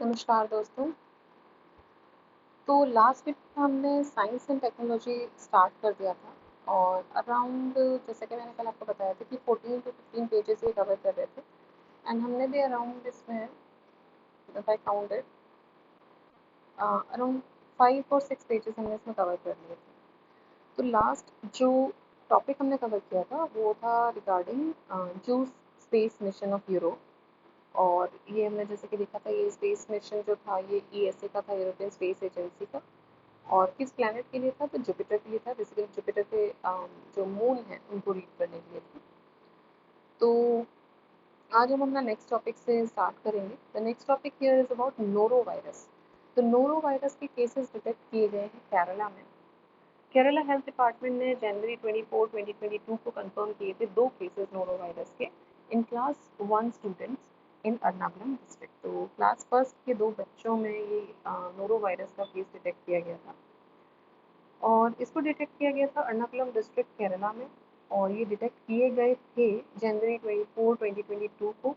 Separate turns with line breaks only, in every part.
नमस्कार दोस्तों। तो लास्ट वीक हमने साइंस एंड टेक्नोलॉजी स्टार्ट कर दिया था और अराउंड जैसे कि मैंने कल आपको बताया था कि 14 टू 15 पेजेस ही कवर कर रहे थे एंड हमने भी अराउंड इसमें इफ आई काउंटेड अराउंड 5 और 6 पेजेस हमने इसमें कवर कर लिए थे। तो लास्ट जो टॉपिक हमने कवर किया था वो था regarding juice space mission of Europe. और ये हमने जैसे कि देखा था, ये स्पेस मिशन जो था ये ईएसए का था, यूरोपियन स्पेस एजेंसी का। और किस प्लैनेट के लिए था? तो जुपिटर के लिए था। बेसिकली जुपिटर के जो मून है उनको रीड करने के लिए था। तो आज हम अपना नेक्स्ट टॉपिक से स्टार्ट करेंगे। The next topic here is about noro virus. तो नोरो वायरस के केसेस डिटेक्ट किए गए हैं केरला में। केरला हेल्थ डिपार्टमेंट ने जनवरी 24 2022 को कंफर्म किए थे 2 केसेस नोरो वायरस के in class 1 students in Ernakulam district. तो क्लास फर्स्ट के 2 बच्चों में ये नोरो वायरस का केस डिटेक्ट किया गया था और इसको डिटेक्ट किया गया था एर्नाकुलम डिस्ट्रिक्ट केरला में। और ये डिटेक्ट किए गए थे जनवरी 24 2022 को।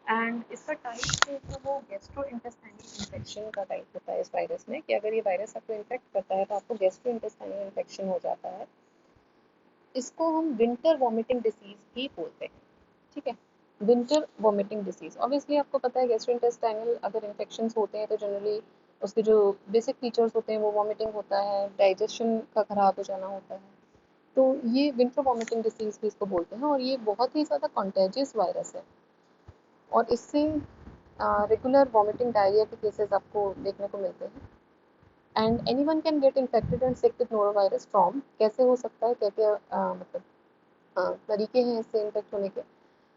एंड इसका टाइप जो है वो गैस्ट्रोइंटेस्टाइनल इन्फेक्शन का टाइप होता है इस वायरस में, कि अगर ये वायरस आपको इन्फेक्ट करता है तो आपको गैस्ट्रोइंटेस्टाइनल इन्फेक्शन हो जाता है। इसको हम विंटर वॉमिटिंग डिसीज भी बोलते हैं। ठीक है, विंटर वॉमिटिंग डिसीज। ऑब्वियसली आपको पता है गैस्ट्रोइंटेस्टाइनल अगर इन्फेक्शंस होते हैं तो जनरली उसके जो बेसिक फीचर्स होते हैं वो वॉमिटिंग होता है, डाइजेशन का खराब हो जाना होता है। तो ये विंटर वॉमिटिंग डिसीज भी इसको बोलते हैं और ये बहुत ही ज़्यादा कॉन्टेजियस वायरस है। और इससे रेगुलर वॉमिटिंग डायरिया के केसेस आपको देखने को मिलते हैं। And any one can get infected and sick with noro virus from. कैसे हो सकता है, क्या क्या मतलब तरीके हैं इससे इन्फेक्ट होने के?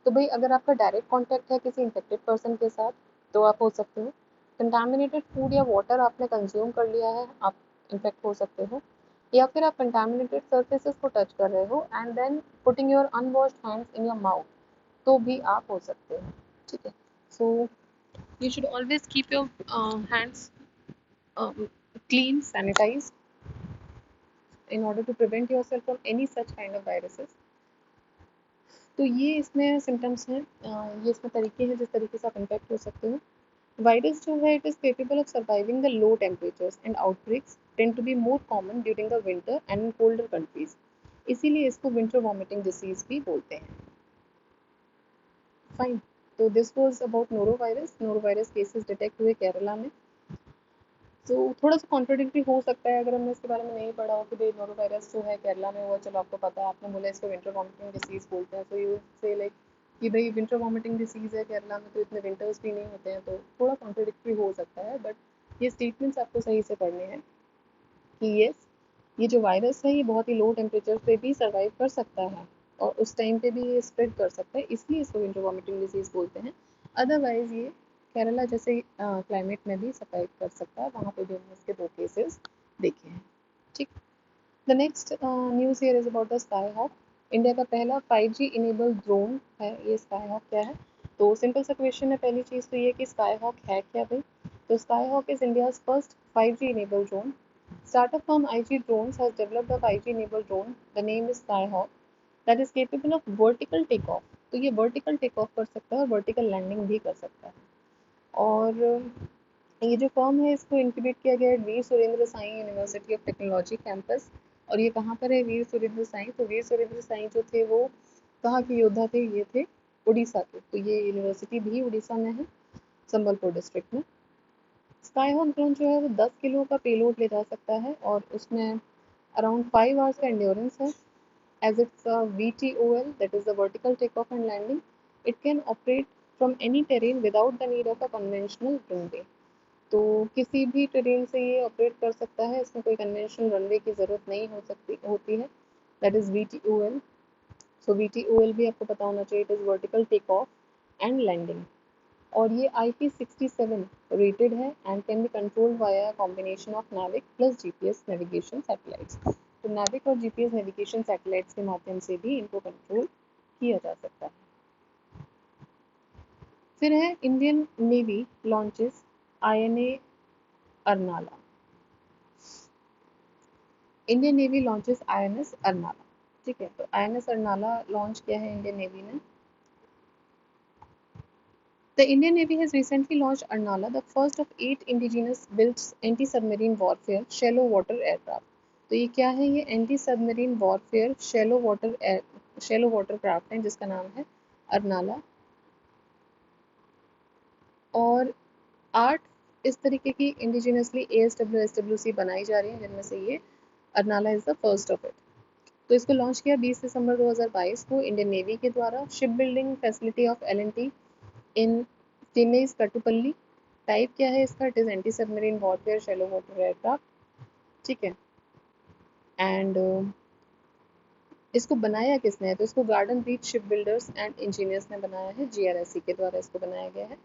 तो भाई अगर आपका डायरेक्ट कॉन्टैक्ट है किसी इन्फेक्टेड पर्सन के साथ तो आप हो सकते हो। कंटामिनेटेड फूड या वाटर आपने कंज्यूम कर लिया है, आप इन्फेक्ट हो सकते हो। या फिर आप कंटामिनेटेड सर्फेसेस को टच कर रहे हो and then putting your unwashed hands in your mouth, तो भी आप हो सकते हो। ठीक है, so you should always keep your hands clean, sanitized in order to prevent yourself from any such kind of viruses. तो ये इसमें सिम्टम्स हैं, ये इसमें तरीके हैं जिस तरीके से आप इन्फेक्ट हो सकते हो। वायरस जो है it is capable of surviving the low temperatures and outbreaks tend to be more common during the winter and in colder countries. इसीलिए इसको विंटर वॉमिटिंग डिसीज भी बोलते हैं। फाइन, तो this was about noro virus. Noro virus cases detect हुए केरला में। तो थोड़ा सा कॉन्ट्रोडिक्टरी हो सकता है अगर हमने इसके बारे में नहीं पढ़ा हो कि भाई नोरो वायरस जो है केरला में हुआ, चलो आपको पता है, आपने बोला इसको विंटर वॉमिटिंग डिसीज बोलते हैं, तो यू से लाइक कि भाई विंटर वॉमिटिंग डिसीज है केरला में तो इतने विंटर्स भी नहीं होते हैं, तो थोड़ा कॉन्ट्रोडिक्टरी हो सकता है। बट ये स्टेटमेंट्स आपको सही से पढ़ने हैं कि यस, ये जो वायरस है ये बहुत ही लो टेम्परेचर पे भी सर्वाइव कर सकता है और उस टाइम पे भी ये स्प्रेड कर सकता है, इसलिए इसको विंटर वॉमिटिंग डिजीज बोलते हैं। अदरवाइज ये केरला जैसे क्लाइमेट में भी सर्वाइव कर सकता है, वहाँ पे भी हमने इसके 2 केसेस देखे हैं। ठीक, the next news here is about the Sky Hawk. India का पहला 5G इनेबल ड्रोन है ये स्काई हॉक। क्या है? तो सिंपल सा क्वेश्चन है, पहली चीज़ तो ये कि स्काई हॉक है क्या भाई? तो Sky Hawk is India's first 5G enable drone. Startup firm IG Drones has developed a 5G enabled drone. The name is Skyhawk that is capable of vertical takeoff. तो ये vertical takeoff कर सकता है और vertical landing भी कर सकता है। और ये जो फर्म है इसको इंक्यूबेट किया गया है Veer Surendra Sai university of technology campus. और ये कहाँ पर है वीर सुरेंद्र साई? तो वीर सुरेंद्र साई जो थे वो कहाँ के योद्धा थे? ये थे उड़ीसा के। तो ये यूनिवर्सिटी भी उड़ीसा में है, संबलपुर डिस्ट्रिक्ट में। स्काई हॉक ड्रोन जो है वो 10 किलो का पेलोड ले जा सकता है और उसमें अराउंड 5 आवर्स का एंड्योरेंस है। As it's a VTOL, that is the vertical takeoff and landing, it can operate from any terrain without the need of a conventional runway. तो किसी भी टेरेन से ये ऑपरेट कर सकता है, इसमें कोई कन्वेंशनल रनवे की ज़रूरत नहीं होती है। That is VTOL। So VTOL भी आपको पता होना चाहिए, it is vertical take off and landing. और ये IP67 रेटेड है and can be controlled via combination of NavIC plus GPS navigation satellites. तो नाविक और जीपीएस नेविगेशन सैटेलाइट्स के माध्यम से भी इनको कंट्रोल किया जा सकता है। फिर है Indian navy launches INA Arnala. Indian navy launches INS Arnala. ठीक है, तो INS अरनाला लॉन्च किया है इंडियन नेवी ने। The Indian Navy has recently launched Arnala, the first of 8 indigenous-built anti-submarine warfare shallow water aircraft. तो ये क्या है? ये anti submarine warfare shallow water craft है जिसका नाम है अर्नाला। और 8 इस तरीके की इंडिजिनसली ASW/SWC बनाई जा रही है, जिनमें से ये Arnala is the first of it. तो इसको लॉन्च किया 20 दिसंबर 2022 को इंडियन नेवी के द्वारा ship building facility of L&T in Chennai Kattupalli. Type क्या है इसका? It is anti submarine warfare shallow water aircraft, ठीक है। एंड इसको बनाया किसने है? तो इसको Garden Reach Ship Builders and Engineers ने बनाया है, GRSC के द्वारा इसको बनाया गया है।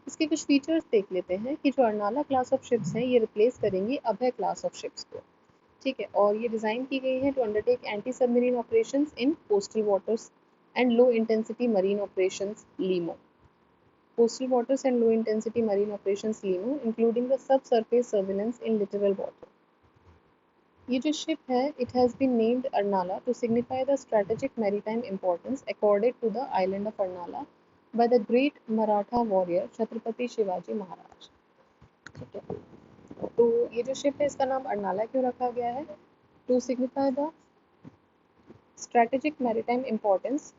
इसके कुछ फीचर्स देख लेते हैं कि जो अर्नाला क्लास ऑफ शिप्स हैं ये रिप्लेस करेंगी अभय क्लास ऑफ शिप्स को, ठीक है। और ये डिज़ाइन की गई है to undertake anti submarine operations in coastal waters and low intensity marine operations LIMO. Coastal waters and low intensity marine operations LIMO, including the subsurface surveillance in littoral water. ये जो शिप है, it has been named Arnala to signify the strategic maritime importance accorded to the island of Arnala by the great Maratha warrior Chhatrapati Shivaji Maharaj, ठीक है। तो ये जो ship है इसका नाम अर्नाला क्यों रखा गया है? To signify the strategic maritime importance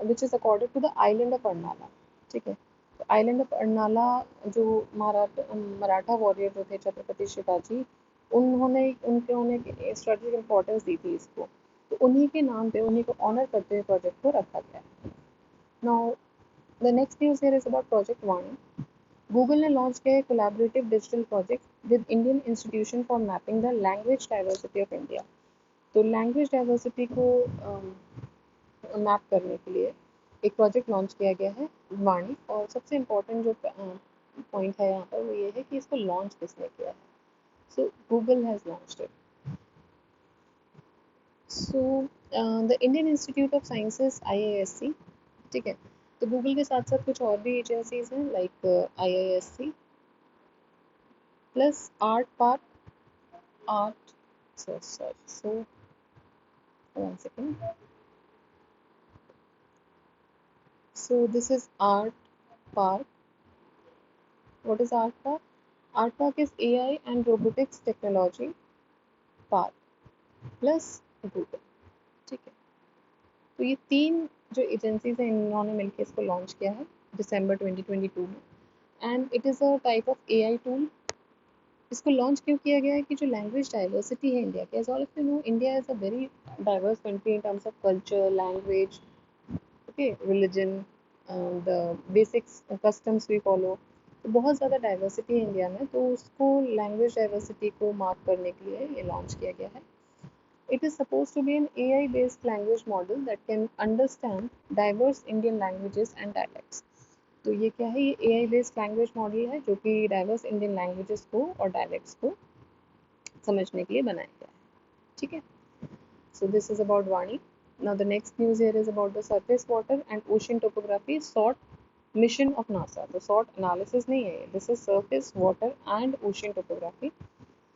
which is accorded to the island of Arnala, ठीक है। तो आइलैंड ऑफ अर्नाला जो मराठा वॉरियर जो थे छत्रपति शिवाजी, उनके उन्हें स्ट्रेटेजिक इम्पोर्टेंस दी थी इसको, तो उन्हीं के नाम पे, उन्हीं को ऑनर करते हुए प्रोजेक्ट को रखा गया है। Now the next news here is about project Vaani. Google ने लॉन्च किया है collaborative digital project with Indian institution for mapping the language diversity of India. तो लैंग्वेज डाइवर्सिटी को मैप करने के लिए एक प्रोजेक्ट लॉन्च किया गया है वाणी। और सबसे इम्पोर्टेंट जो पॉइंट है यहाँ पर वो ये है कि इसको लॉन्च किसने किया है। सो Google has launched it. So the Indian institute of sciences IISc, ठीक है। तो गूगल के साथ साथ कुछ और भी एजेंसीज हैं like IISc plus art park art so 1 second. So this is Art Park. What is Art Park? Art Park is AI and robotics technology park plus Google, ठीक है। तो ये 3 जो एजेंसीज हैं इन्होंने मिलकर इसको लॉन्च किया है दिसंबर 2022 में। And it is a type of AI tool. इसको लॉन्च क्यों किया गया है कि जो लैंग्वेज डाइवर्सिटी है इंडिया की, as all of you know, India is a very diverse country in terms of culture, language, okay, religion, the basics customs we follow. तो बहुत ज़्यादा डाइवर्सिटी है इंडिया में, तो उसको लैंग्वेज डाइवर्सिटी को मार्क करने के लिए ये लॉन्च किया गया है। It is supposed to be an AI-based language model that can understand diverse Indian languages and dialects. तो ये क्या है? ये AI based language model है जो कि diverse Indian languages को और dialects को समझने के लिए बनाया गया है, ठीक है। So this is about Vani. Now the next news here is about the surface water and ocean topography SWOT mission of NASA. तो SWOT analysis नहीं है, this is surface water and ocean topography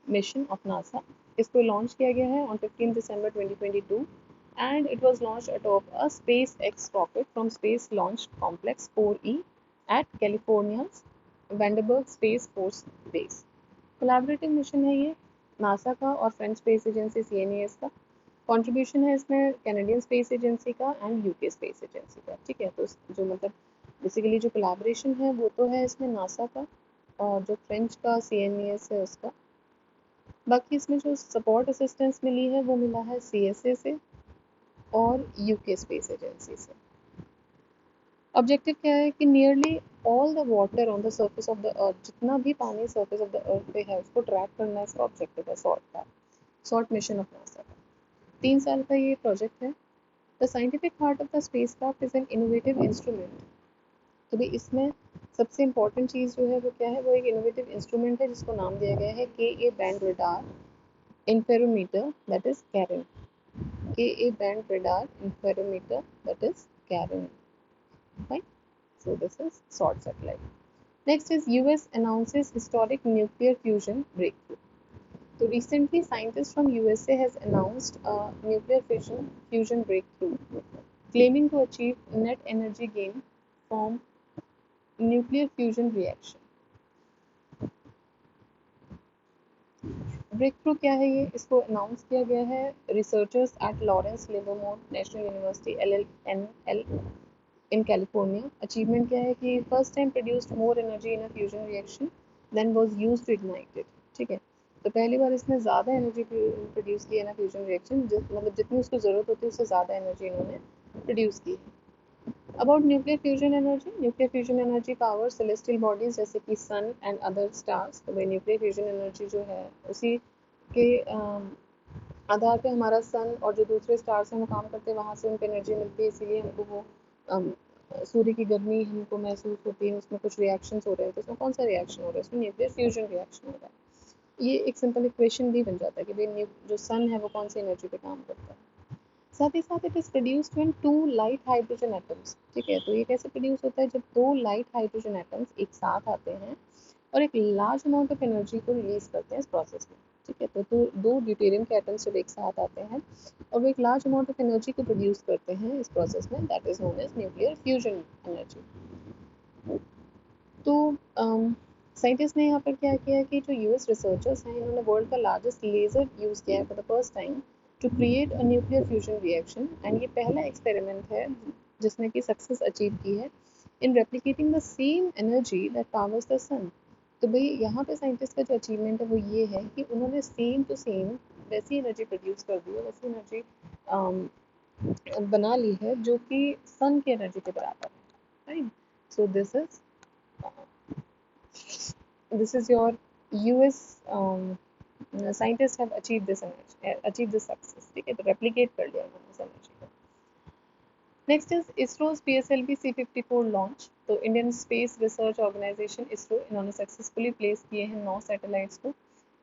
mission of NASA. इसको launch किया गया है on 15 December 2022 and it was launched atop a SpaceX rocket from Space Launch Complex 4E at California's Vandenberg Space Force Base. Collaborative mission है ये NASA का और French space agency CNES का। Contribution है इसमें कैनेडियन स्पेस एजेंसी का and UK space agency का, ठीक है। तो जो मतलब बेसिकली जो कोलैबोरेशन है वो तो है इसमें नासा का और जो फ्रेंच का CNES है उसका। बाकी इसमें जो सपोर्ट असिस्टेंस मिली है वो मिला है CSA से और UK स्पेस एजेंसी से। ऑब्जेक्टिव क्या है कि nearly all the water on the surface of the earth, जितना भी पानी सर्फेस ऑफ द अर्थ पे है उसको ट्रैक करना इसका ऑब्जेक्टिव है सॉर्ट मिशन ऑफ नासा का। 3 साल का ये प्रोजेक्ट है। The scientific heart of the spacecraft is an innovative instrument. तो भी इसमें सबसे इम्पॉर्टेंट चीज़ जो है वो क्या है? वो एक इनोवेटिव इंस्ट्रूमेंट है जिसको नाम दिया गया है KA band radar interferometer, that is CARIN. KA band radar interferometer, that is CARIN. Fine. So this is SWOT satellite. Next is US announces historic nuclear fusion breakthrough. So recently scientists from USA has announced a nuclear fusion breakthrough, claiming to achieve net energy gain from nuclear fusion reaction. Breakthrough क्या है ये, इसको announce किया गया है researchers at Lawrence Livermore National University LLNL in California. Achievement क्या है कि first time produced more energy in a fusion reaction than was used to ignite it. ठीक है, तो पहली बार इसने ज़्यादा एनर्जी प्रोड्यूस की है ना फ्यूजन रिएक्शन, मतलब जितनी उसको ज़रूरत होती है उससे ज़्यादा एनर्जी इन्होंने प्रोड्यूस की है। About nuclear fusion energy, nuclear fusion energy power celestial bodies जैसे कि सन एंड अदर स्टार्स। तो भाई न्यूक्लियर फ्यूजन एनर्जी जो है उसी के आधार पे हमारा सन और जो दूसरे स्टार्स हैं वो काम करते हैं, वहाँ से उनको एनर्जी मिलती है, इसीलिए हमको वो सूर्य की गर्मी हमको महसूस होती है। उसमें कुछ रिएक्शंस हो रहे हैं, तो उसमें कौन सा रिएक्शन हो रहा है, उसमें न्यूक्लियर फ्यूजन रिएक्शन हो रहा है। ये एक सिंपल इक्वेशन भी बन जाता है कि भाई जो सन है वो कौन सी एनर्जी पे काम करता है। साथ ही साथ it is produced when two light hydrogen atoms. ठीक है, तो ये कैसे प्रोड्यूस होता है, जब दो लाइट हाइड्रोजन एटम्स एक साथ आते हैं और एक लार्ज अमाउंट ऑफ एनर्जी को रिलीज करते हैं इस प्रोसेस में। ठीक है, तो दो ड्यूटेरियम के एटम्स जब एक साथ आते हैं और वो एक लार्ज अमाउंट ऑफ एनर्जी को प्रोड्यूस करते हैं इस प्रोसेस में, that is known as nuclear fusion energy. तो साइंटिस्ट ने यहाँ पर क्या किया कि जो यूएस रिसर्चर्स हैं इन्होंने वर्ल्ड का लार्जेस्ट लेजर यूज़ किया है for the first time to create a nuclear fusion reaction. And ये पहला एक्सपेरिमेंट है जिसने कि सक्सेस अचीव की है in replicating the same energy that powers the sun. तो भाई यहाँ पे साइंटिस्ट का जो अचीवमेंट है वो ये है कि उन्होंने सेम टू सेम वैसी एनर्जी प्रोड्यूस कर दी है, वैसी एनर्जी बना ली है जो कि सन की एनर्जी के बराबर है। Right, so this is your US scientists have achieved this energy, achieved this success। ठीक है, तो replicate कर लिया उन्होंने इस एनर्जी को। Next is ISRO's PSLV C54 launch. तो Indian space research organisation ISRO इन्होंने सक्सेसफुली प्लेस किए हैं 9 सैटेलाइट्स को,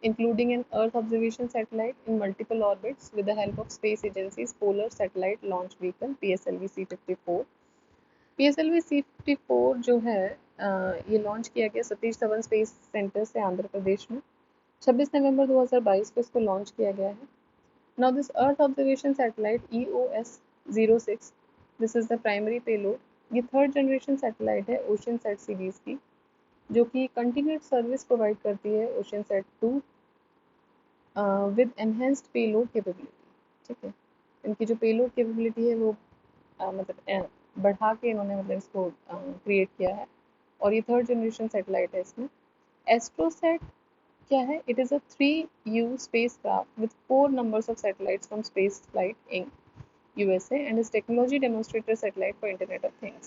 including an earth observation satellite in multiple orbits with the help of space agency's polar satellite launch vehicle PSLV C54। PSLV C54 जो है ये launch किया गया Satish Dhawan space centre से आंध्र प्रदेश में 26 नवंबर 2022 को इसको लॉन्च किया गया है। Now this earth observation satellite EOS-06, this is the primary payload. ये थर्ड जनरेशन सैटेलाइट है ओशन सेट सीरीज की, जो कि कंटिन्यूस सर्विस प्रोवाइड करती है ocean set 2 with enhanced payload capability. ठीक है, इनकी जो पेलोड कैपेबिलिटी है वो मतलब बढ़ा के इन्होंने मतलब इसको क्रिएट किया है, और ये थर्ड जनरेशन सैटेलाइट है। इसमें एस्ट्रोसेट क्या है, it is a 3U spacecraft with 4 numbers of satellites from Spaceflight Inc. USA and is technology demonstrator satellite for Internet of Things।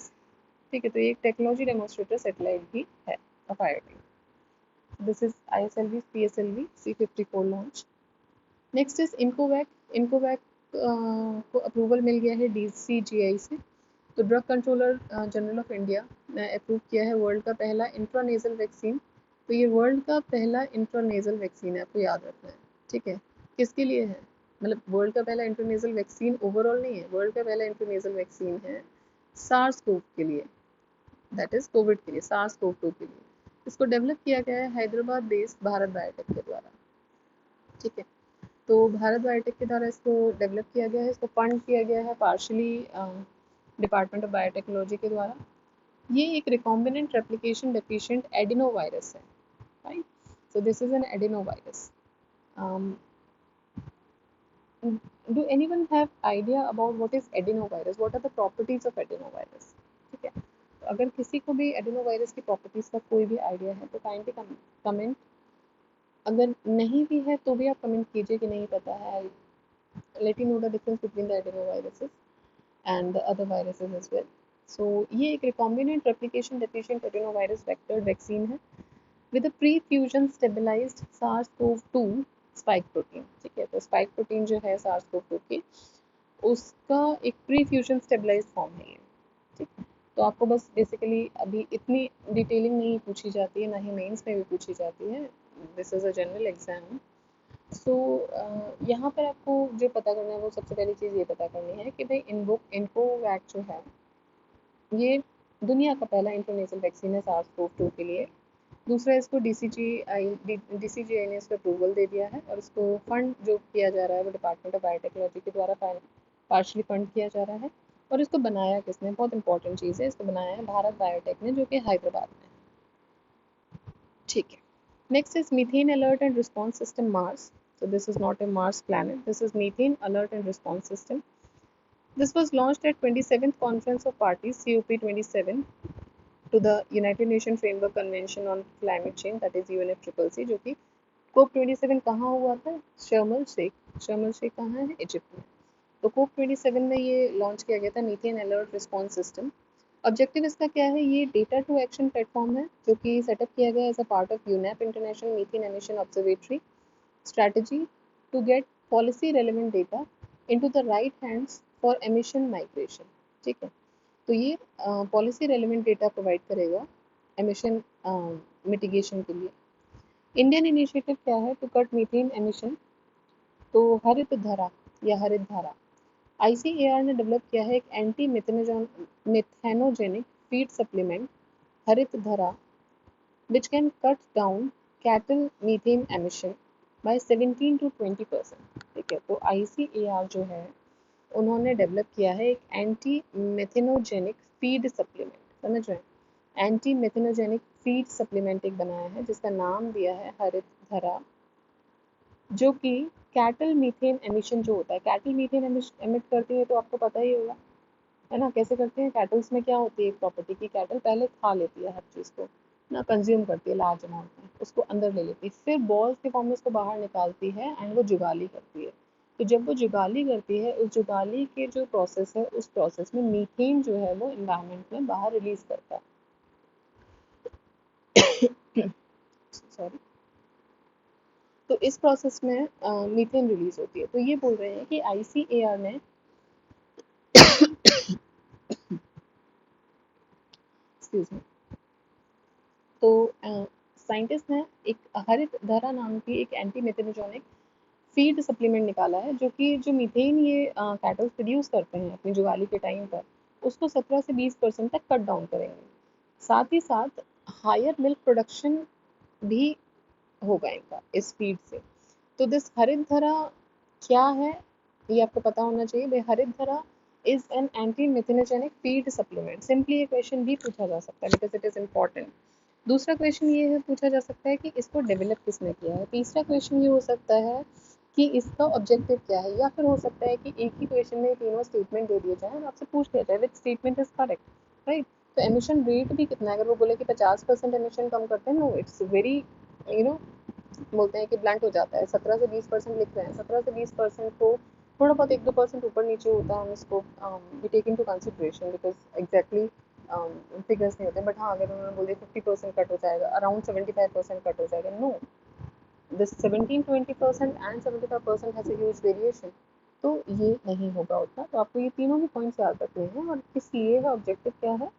ठीक है, तो ये एक टेक्नोलॉजी डेमोन्स्ट्रेटर सैटेलाइट भी है of IoT। This is ISLV PSLV C54 launch. Next is Incovacc. Incovacc को approval मिल गया है DCGI से। तो drug controller general of India ने अप्रूव किया है वर्ल्ड का पहला इंट्रानेजल वैक्सीन। तो ये वर्ल्ड का पहला इंट्रानेजल वैक्सीन है, आपको याद रखना है। ठीक है, किसके लिए है, मतलब वर्ल्ड का पहला इंट्रानेजल वैक्सीन ओवरऑल नहीं है, वर्ल्ड का पहला इंट्रानेजल वैक्सीन है सार्स कोव के लिए, दैट इज कोविड के लिए, सार्स कोव 2 के लिए। इसको डेवलप किया गया है हैदराबाद बेस्ड भारत बायोटेक के द्वारा। ठीक है, तो भारत बायोटेक के द्वारा इसको डेवलप किया गया है, इसको फंड किया गया है पार्शली डिपार्टमेंट ऑफ बायोटेक्नोलॉजी के द्वारा। ये एक recombinant replication deficient adeno virus है। Right, so this is an adeno virus. Do anyone have idea about what is adenovirus? What are the properties of adenovirus? ठीक है, तो अगर किसी को भी एडिनोवायरस की प्रॉपर्टीज का कोई भी आइडिया है तो काइंडली कमेंट, अगर नहीं भी है तो भी आप कमेंट कीजिए कि नहीं पता है। Let you know the difference between the adenoviruses and the other viruses as well. So ये एक recombinant replication deficient adenovirus vector vaccine है with a prefusion stabilised SARS-CoV-2 spike protein. ठीक है, तो स्पाइक प्रोटीन जो है SARS-CoV-2 की, उसका एक प्री-फ्यूजन स्टेबलाइज्ड फॉर्म है ये। ठीक है, तो आपको बस बेसिकली अभी इतनी डिटेलिंग नहीं पूछी जाती है, ना ही मेंस में भी पूछी जाती है, this is a general exam. So यहाँ पर आपको जो पता करना है वो सबसे पहली चीज़ ये पता करनी है कि भाई इनकोवैक जो है ये दुनिया का पहला इंटरनेशनल वैक्सीन है SARS-CoV-2 के लिए। दूसरा, इसको DCGI ने इसको अप्रूवल दे दिया है, और इसको फंड जो किया जा रहा है वो डिपार्टमेंट ऑफ बायोटेक्नोलॉजी के द्वारा पार्शली फंड किया जा रहा है। और इसको बनाया किसने, बहुत इंपॉर्टेंट चीज़ है, इसको बनाया है भारत बायोटेक ने, जो कि हैदराबाद में। ठीक है, next is methane alert and response system Mars. So this is not a Mars planet. This is Methane Alert and Response System. This was launched at 27th Conference of Parties COP27 to the United Nations Framework Convention on Climate Change, that is UNFCCC, जो कि COP27 कहाँ हुआ था, शर्म el Sheikh कहाँ है, Egypt में. तो COP27 में ये लॉन्च किया गया था methane alert response system. Objective इसका क्या है, ये डेटा टू एक्शन प्लेटफॉर्म है जो कि सेटअप किया गया as a part of UNEP international methane emission observatory strategy to get policy relevant data into the right hands for emission migration. ठीक है, तो ये पॉलिसी रेलिवेंट डेटा प्रोवाइड करेगा एमिशन मिटिगेशन के लिए. इंडियन इनिशिएटिव क्या है टू कट मीथेन एमिशन, तो हरित धरा या हरित धारा. ICAR ने डेवलप किया है एक एंटी मिथेनोजेनिक फीड सप्लीमेंट हरित धरा which can cut down cattle methane emission by 17 to 20%. ठीक है, तो ICAR जो है उन्होंने डेवलप किया है एक एंटी मेथेनोजेनिक फीड सप्लीमेंट, समझ रहे हैं, एंटी मेथेनोजेनिक फीड सप्लीमेंट एक बनाया है जिसका नाम दिया है हरित धरा, जो कि कैटल मीथेन एमिशन जो होता है, कैटल मीथेन एमिट करती है तो आपको पता ही होगा, है ना, कैसे करते हैं. कैटल्स में क्या होती है, एक प्रॉपर्टी की कैटल पहले खा लेती है हर चीज़ को ना, कंज्यूम करती है लार्ज अमाउंट में, उसको अंदर ले लेती है, फिर बॉल्स के फॉर्म में उसको बाहर निकालती है एंड वो जुगाली करती है. तो जब वो जुगाली करती है, उस जुगाली के जो प्रोसेस है, उस प्रोसेस में मीथेन जो है वो इन्वायरमेंट में बाहर रिलीज करता है. सॉरी. तो इस प्रोसेस में मीथेन रिलीज होती है. तो ये बोल रहे हैं कि ICAR ने एक्सक्यूज मी, तो साइंटिस्ट ने एक हरित धारा नाम की एक एंटी मेथेनोजेनिक फीड सप्लीमेंट निकाला है, जो कि जो मीथेन ये कैटल प्रोड्यूस करते हैं अपनी जुगाली के टाइम पर, उसको 17 से 20% तक कट डाउन करेंगे. साथ ही साथ हायर मिल्क प्रोडक्शन भी होगा इनका इस फीड से. तो दिस हरित धरा क्या है, ये आपको पता होना चाहिए. भाई Harit Dhara is an anti methanogenic feed supplement. Simply ये क्वेश्चन भी पूछा जा सकता है बिकॉज इट इज इम्पॉर्टेंट. दूसरा क्वेश्चन ये है, पूछा जा सकता है कि इसको डेवलप किसने किया है. तीसरा क्वेश्चन ये हो सकता है कि इसका ऑब्जेक्टिव क्या है, या फिर हो सकता है कि एक ही क्वेश्चन में तीनों स्टेटमेंट दे दिए जाए और आपसे पूछ लिया जाए which statement is correct, right. तो एमिशन रेट भी कितना है, अगर वो बोले कि 50% एमिशन कम करते हैं, no it's very you know, बोलते हैं कि ब्लैंक हो जाता है. 17 से 20% लिख रहे हैं, 17 से 20% को थोड़ा बहुत 1-2% ऊपर नीचे होता है, हम इसको we take into consideration because exactly figures नहीं होते. बट हाँ, अगर उन्होंने बोल दिया 50% कट हो जाएगा, अराउंड 75% कट हो जाएगा, no, this 17-20% and 75% has a huge variation. तो ये नहीं होगा उतना. तो आपको ये तीनों भी पॉइंट्स याद रखने हैं. और किस लिए है, ऑब्जेक्टिव क्या है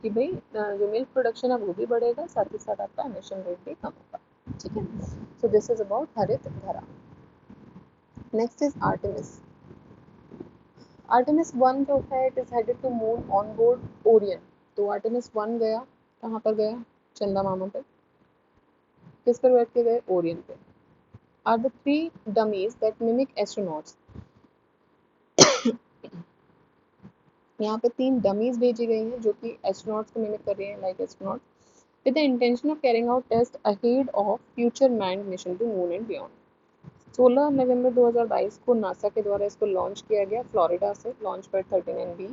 कि भाई जो मिल्क प्रोडक्शन है वो भी बढ़ेगा, साथ ही साथ आपका एमिशन रेट भी कम होगा. ठीक है, सो दिस इज अबाउट हरित धरा. Next is Artemis. आर्टेमिस 1 जो है it is headed to moon on board Orion. तो आर्टेमिस 1 गया, कहाँ पर गया, चंदा मामा पे. किस पर बैठ के गए, ओरियन पे. Are the 3 dummies that mimic astronauts. यहाँ पे 3 डमीज भेजी गई हैं जो कि एस्ट्रोनॉट्स को मिमिक कर रही हैं, like astronaut, with the intention of carrying out tests ahead of future manned mission to moon and beyond. 16 नवंबर 2022 को नासा के द्वारा इसको लॉन्च किया गया, फ्लोरिडा से लॉन्च पैड 13NB.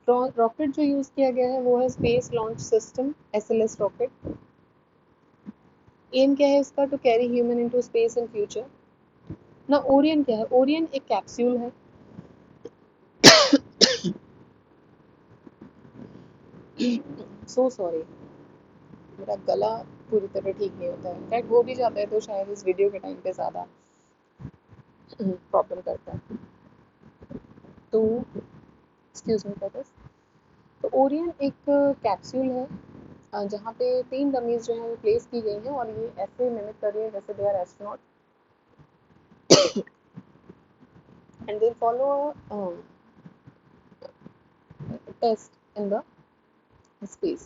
रॉकेट जो यूज़ किया गया है वो है space launch system SLS rocket. Aim क्या है इसका, to carry human into space in future. ना ओरियन क्या है, ओरियन एक कैप्सूल है. सो सॉरी, मेरा गला पूरी तरह ठीक नहीं होता है. इनफैक्ट हो भी जाता है तो शायद इस वीडियो के टाइम पे ज़्यादा प्रॉब्लम करता है. तो एक्सक्यूज मी फॉर दिस. तो ओरियन एक कैप्सूल है जहाँ पे 3 डमीज जो हैं वो प्लेस की गई हैं और ये ऐसे मिमिक कर रही है जैसे they are astronaut and they follow test in the space.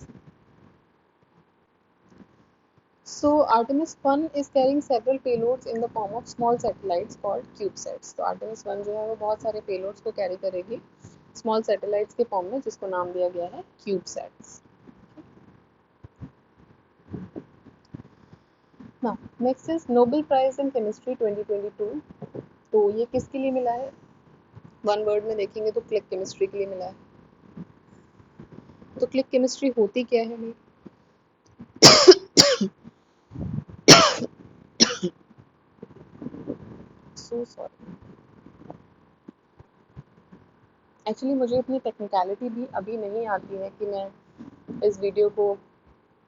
So Artemis 1 is carrying several payloads in the form of small satellites called CubeSats. तो Artemis 1 जो है वो बहुत सारे payloads को carry करेगी स्मॉल सैटेलाइट्स के फॉर्म में, जिसको नाम दिया गया है क्यूबसैट्स। हाँ, next is Nobel prize in chemistry 2022। तो ये किसके लिए मिला है? वन वर्ड में देखेंगे तो क्लिक केमिस्ट्री के लिए मिला है। तो क्लिक केमिस्ट्री होती क्या है भाई? सो सॉरी, एक्चुअली मुझे इतनी टेक्निकलिटी भी अभी नहीं आती है कि मैं इस वीडियो को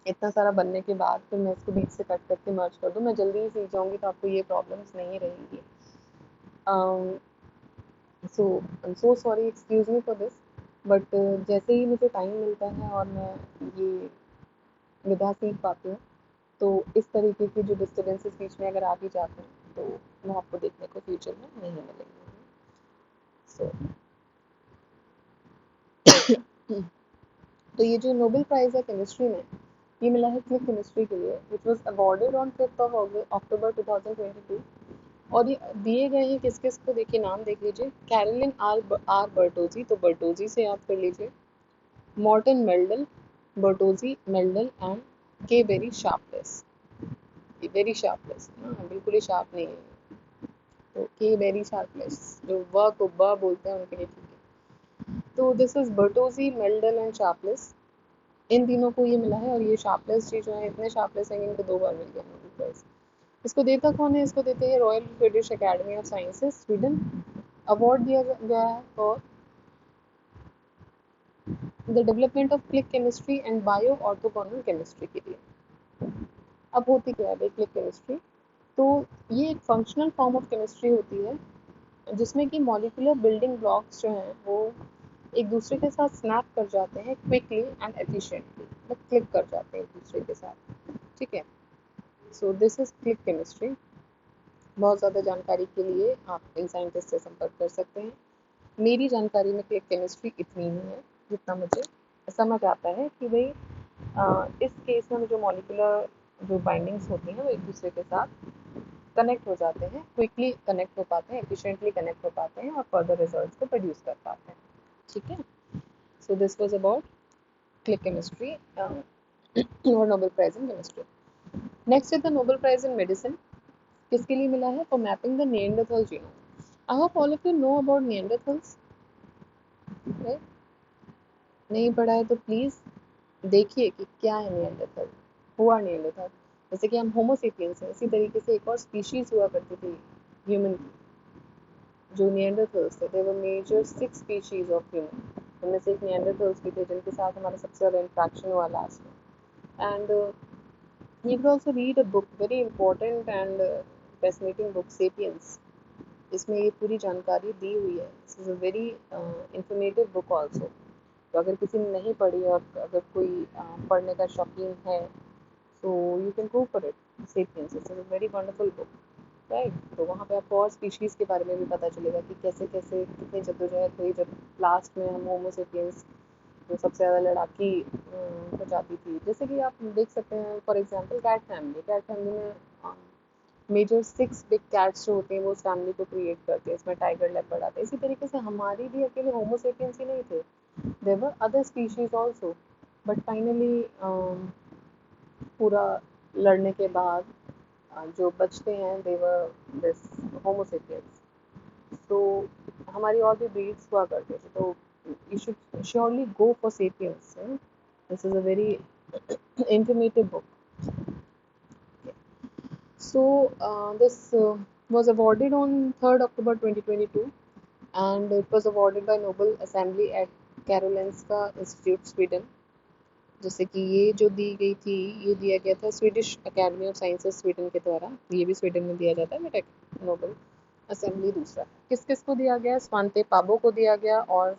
इतना सारा बनने के बाद फिर मैं इसको बीच से कट करके मर्ज कर दूँ। मैं जल्दी ही सीख जाऊँगी तो आपको ये प्रॉब्लम्स नहीं रहेंगी। So I am so sorry, excuse me for this, but जैसे ही मुझे टाइम मिलता है और मैं ये विधा सीख पाती हूँ, तो इस तरीके के जो डिस्टर्बेंसेस बीच में अगर आ भी जाते हैं तो वो आपको देखने को फ्यूचर में नहीं मिलेंगे। सो तो ये जो नोबेल प्राइज़ है केमिस्ट्री में, ये मिला है क्लिक केमिस्ट्री के लिए, which was awarded on 5th of October 2022। और ये दिए गए हैं किस किस को, देखिए नाम देख लीजिए। कैरोलिन आर बर्टोजी, तो बर्टोजी से याद कर लीजिए। Morten Meldal, Bertozzi, Meldal and K Barry Sharpless. Barry Sharpless, हाँ बिल्कुल ही शार्प नहीं है, तो के वेरी शार्पलेस, जो व को ब बोलते हैं उनके लिए ठीक है। तो this is Bertozzi, Meldal and Sharpless, इन तीनों को ये मिला है। और ये शार्पलेस जी जो है इतने शार्पलेस हैं कि इनको 2 बार मिल गया नोबेल प्राइज। इसको देता कौन है? इसको देते हैं royal Swedish academy of sciences Sweden. Award दिया गया है for the development of click chemistry and bio orthogonal chemistry के लिए। अब होती क्या है भाई क्लिक केमिस्ट्री? तो ये एक फंक्शनल फॉर्म ऑफ केमिस्ट्री होती है जिसमें कि मॉलिक्यूलर बिल्डिंग ब्लॉक्स जो हैं वो एक दूसरे के साथ स्नैप कर जाते हैं क्विकली एंड एफिशिएंटली, मतलब क्लिक कर जाते हैं एक दूसरे के साथ, ठीक है। So this is click chemistry. बहुत ज़्यादा जानकारी के लिए आप इन साइंटिस्ट से संपर्क कर सकते हैं। मेरी जानकारी में क्लिक केमिस्ट्री इतनी ही है जितना मुझे समझ आता है कि भाई इस केस में जो मॉलिक्यूलर जो बाइंडिंग्स होती हैं वो एक दूसरे के साथ कनेक्ट हो जाते हैं, क्विकली कनेक्ट हो पाते हैं, एफिशिएंटली कनेक्ट हो पाते हैं और फर्दर रिजल्ट्स को प्रोड्यूस कर पाते हैं, ठीक है। So this was about click chemistry और Nobel prize in chemistry. Next is the Nobel prize in medicine. किसके लिए मिला है? For mapping the Neanderthal genome. I hope all of you know about Neanderthals, right? नहीं पढ़ा है तो please देखिए कि क्या है निएंडरथल, हुआ निएंडरथल। जैसे कि हम होमोसेपियंस हैं, इसी तरीके से एक और स्पीशीज़ हुआ करती थी ह्यूमन की, जो निएंडरथल्स थे। They were major 6 species of human, उनमें से एक निएंडरथल्स भी थे जिनके साथ हमारा सबसे ज़्यादा इंट्रैक्शन हुआ लास्ट में। And you could also read a book, very important and fascinating book, Sapiens। इसमें ये पूरी जानकारी दी हुई है। This is a very informative book also. तो अगर किसी ने नहीं पढ़ी और अगर कोई पढ़ने का शौकीन है तो you can go for it. Sapiens it's a very wonderful book, right? तो वहाँ पे आपको और स्पीशीज़ के बारे में भी पता चलेगा कि कैसे कैसे कितनी जद्दोजहद हुई जब लास्ट में हम होमोसेपियंस जो सबसे ज़्यादा लड़ाकी प्रजाति थी। जैसे कि आप देख सकते हैं फॉर एग्जांपल कैट फैमिली में मेजर 6 बिग कैट्स जो होते हैं वो उस फैमिली को क्रिएट करते हैं। इसमें टाइगर, लेपर्ड आता है। इसी तरीके से हमारी भी अकेले होमोसेपियंस ही नहीं थे, there were other species also, but finally पूरा लड़ने के बाद जो बचते हैं दे वर दिस होमोसेपियंस। तो हमारी और भी ब्रीड्स हुआ करते थे। तो you should surely go for Sapiens. This is a very informative book. So this was awarded on 3rd October 2022 and it was awarded by Nobel Assembly at Karolinska Institute, Sweden। जैसे कि ये जो दी गई थी, ये दिया गया था Swedish academy of sciences Sweden के द्वारा। ये भी स्वीडन में दिया जाता है, बट नोबेल असेंबली दूसरा। किस किस को दिया गया? स्वांते पाबो को दिया गया और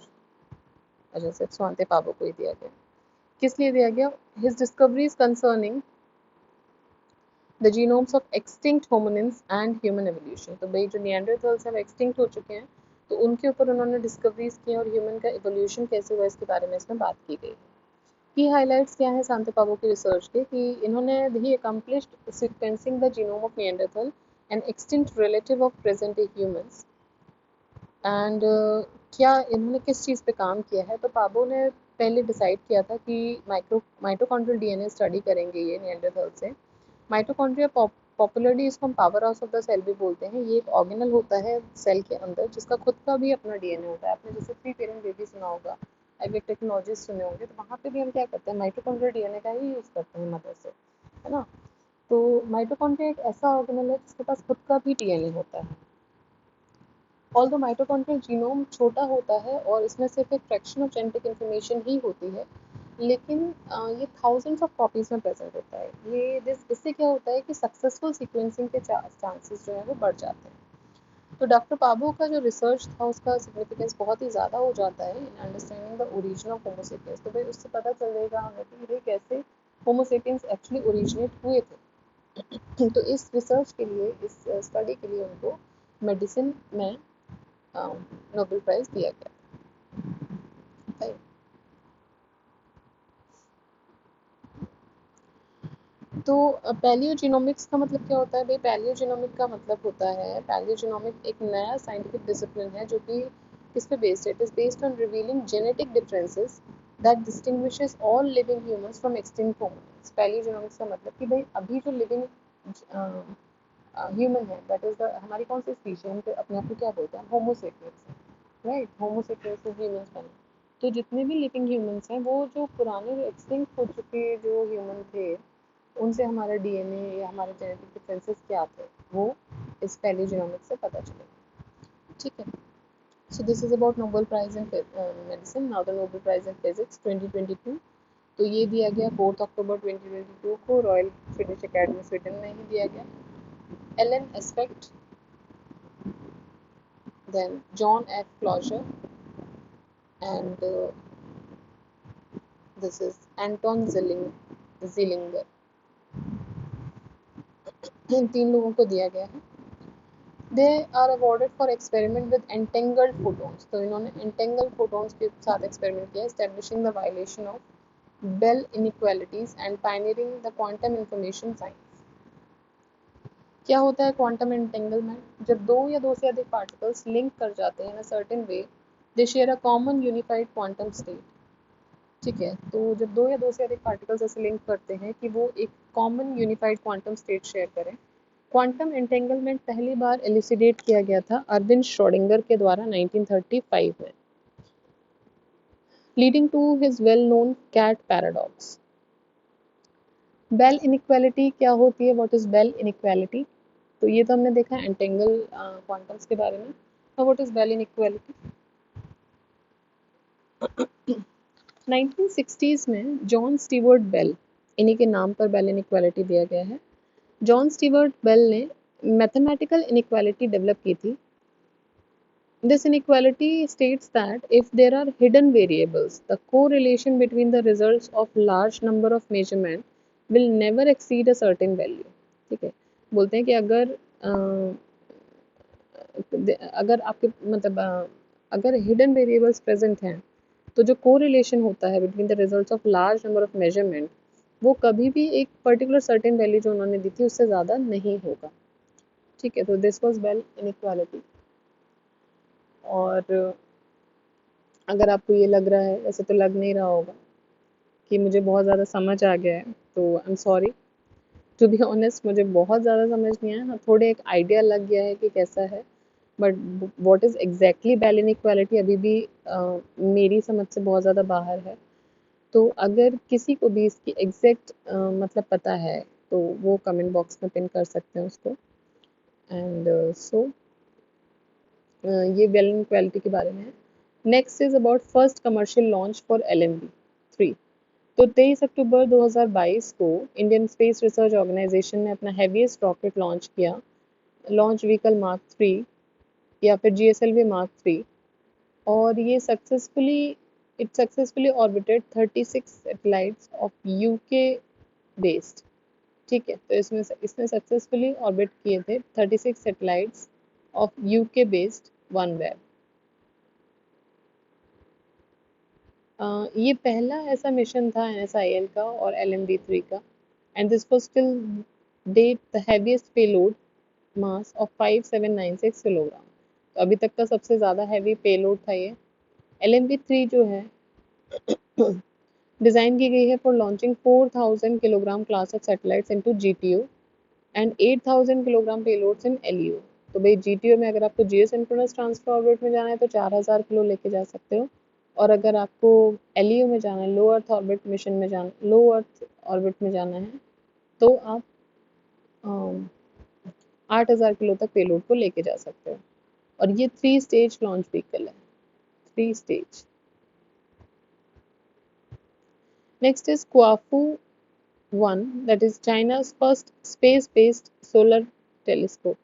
अच्छा सिर्फ स्वांते पाबो को ही दिया गया। किस लिए दिया गया? His discoveries concerning the genomes of extinct hominins and human evolution. तो भाई जो निएंडरथल्स हैं वो एक्सटिंक्ट हो चुके हैं, तो उनके ऊपर उन्होंने डिस्कवरीज की और ह्यूमन का एवोल्यूशन कैसे हुआ इसके बारे में इसमें बात की गई। की हाइलाइट्स क्या है सांते पाबो की रिसर्च के? कि इन्होंने ही accomplished sequencing the genome of Neanderthal an extinct relative of present day humans and क्या इन्होंने किस चीज़ पे काम किया है, तो पाबो ने पहले डिसाइड किया था कि माइटोकॉन्ड्रियल डीएनए स्टडी करेंगे ये निएंडरथाल से। माइटोकॉन्ड्रिया पॉपुलरली इसको हम powerhouse of the cell भी बोलते हैं। ये एक ऑर्गेनल होता है सेल के अंदर जिसका खुद का भी अपना डीएनए होता है। आपने जैसे थ्री पेरेंट बेबी सुना होगा, आईवीएफ टेक्नोलॉजीज सुने होंगे, तो वहाँ पे भी हम क्या करते हैं, माइटोकॉन्ड्रियल डीएनए का ही यूज़ करते हैं मदर से, है ना। तो माइटोकॉन्ड्रिया एक ऐसा ऑर्गेनल है जिसके पास खुद का भी डीएनए होता है। ऑल्दो माइटोकॉन्ड्रियल जीनोम छोटा होता है और इसमें सिर्फ एक फ्रैक्शन ऑफ जेनेटिक इन्फॉर्मेशन ही होती है, लेकिन ये थाउजेंड्स ऑफ कॉपीज में प्रेजेंट होता है। ये इससे क्या होता है कि सक्सेसफुल सीक्वेंसिंग के चांसेस जो है वो बढ़ जाते हैं। तो डॉक्टर पाबो का जो रिसर्च था उसका सिग्निफिकेंस बहुत ही ज़्यादा हो जाता है in understanding the origin of Homo sapiens. तो भाई उससे पता चलेगा हमें कि ये कैसे होमोसेपियंस एक्चुअली ओरिजिनेट हुए थे। तो इस रिसर्च के लिए, इस स्टडी के लिए उनको मेडिसिन में नोबेल प्राइज दिया गया था। तो पैलियोजीनोमिक्स का मतलब क्या होता है भाई? पैलियोजीनोमिक का मतलब होता है, पैलियोजीनोमिक एक नया साइंटिफिक डिसिप्लिन है जो कि किस पे बेस्ड है? It is based on revealing genetic differences that distinguishes all living humans from extinct hominids. Palaeogenomics का मतलब कि भाई अभी जो लिविंग ह्यूमन है, दैट इज द हमारी कौन सी स्पीशीज, हम अपने आप को क्या बोलते हैं? Homo sapiens, right. होमोसेपियंस से ह्यूमंस बने। तो जितने भी लिविंग ह्यूमंस हैं वो जो पुराने एक्सटिंक्ट हो चुके जो ह्यूमन थे उनसे हमारा डीएनए या हमारे जेनेटिक डिफरेंसेस क्या थे वो इस पैलियोजेनोमिक्स से पता चलेगा। ठीक है। So this is about Nobel prize in medicine. Now the Nobel prize in physics 2022, तो ये दिया गया 4 अक्टूबर 2022 को रॉयल स्वीडिश एकेडमी स्वीडन में ही दिया गया। Alain Aspect, then John F Clauser and this is Anton Zeilinger. इन तीन लोगों को दिया गया है। They are awarded for experiment with entangled photons. तो इन्होंने एंटेंगल्ड फोटॉन्स के साथ एक्सपेरिमेंट किया, establishing the violation of Bell inequalities and pioneering the quantum information science. क्या होता है क्वांटम एंटेंगलमेंट? जब दो या दो से अधिक पार्टिकल्स लिंक कर जाते हैं in a certain way, they share a common unified quantum state. ठीक है, तो जब दो या दो से अधिक पार्टिकल्स ऐसे लिंक करते हैं कि वो एक common unified quantum state share करें। क्वांटम एंटेंगलमेंट पहली बार एलिसिडेट किया गया था अरविंद श्रोडिंगर के द्वारा 1935 में, leading to his well known cat paradox. Bell inequality क्या होती है? What is Bell inequality? तो ये तो हमने देखा एंटेंगल क्वांटम्स के बारे में। Now what is Bell inequality? 1960s में जॉन स्टीवर्ट बेल, इन्हीं के नाम पर बेल इनइक्वालिटी दिया गया है। जॉन स्टीवर्ट बेल ने मैथमेटिकल इनइक्वालिटी डेवलप की थी। This inequality states that if there are hidden variables, the correlation between the results of large number of measurement will never exceed a certain value। ठीक है, बोलते हैं कि अगर आपके मतलब अगर हिडन वेरिएबल्स प्रेजेंट हैं तो जो कोरिलेशन होता है between the results of large number of measurement वो कभी भी एक पर्टिकुलर सर्टेन वैल्यू जो उन्होंने दी थी उससे ज़्यादा नहीं होगा। ठीक है, तो दिस वाज बेल इनइक्वालिटी। और अगर आपको ये लग रहा है, वैसे तो लग नहीं रहा होगा, कि मुझे बहुत ज़्यादा समझ आ गया है, तो I am sorry. To be honest मुझे बहुत ज़्यादा समझ नहीं आया। हाँ, थोड़े एक आइडिया लग गया है कि कैसा है, but what is exactly Bell inequality अभी भी मेरी समझ से बहुत ज़्यादा बाहर है। तो अगर किसी को भी इसकी एग्जैक्ट मतलब पता है तो वो कमेंट बॉक्स में पिन कर सकते हैं उसको। एंड सो ये बेल इनइक्वालिटी के बारे में है। Next is about first commercial launch for LMB-3। तो 23 अक्टूबर 2022 को इंडियन स्पेस रिसर्च ऑर्गेनाइजेशन ने अपना हैवीएस्ट रॉकेट लॉन्च किया, लॉन्च व्हीकल मार्क 3 या फिर GSLV मार्क 3, और ये successfully orbited 36 satellites of UK based. ठीक है, तो इसने सक्सेसफुली ऑर्बिट किए थे 36 satellites of UK based one web. ये पहला ऐसा मिशन था NSIL का और LMB-3 का, and this was till date the heaviest payload mass of 5796 kilogram. तो अभी तक का सबसे ज़्यादा हैवी पेलोड था ये। LMP-3 जो है डिज़ाइन की गई है for launching 4000 kilogram class of satellites into GTO and 8000 kilogram payloads in LEO। तो भाई GTO में अगर आपको जियोसिंक्रोनस ट्रांसफर ऑर्बिट में जाना है तो 4000 किलो लेके जा सकते हो, और अगर आपको LEO में जाना है, लो अर्थ ऑर्बिट मिशन में जाना, लो अर्थ ऑर्बिट में जाना है, तो आप 8000 किलो तक पेलोड को लेके जा सकते हो। और ये 3 स्टेज लॉन्च व्हीकल है, 3 stage. Next is Kuafu 1, that is China's first space-based solar telescope.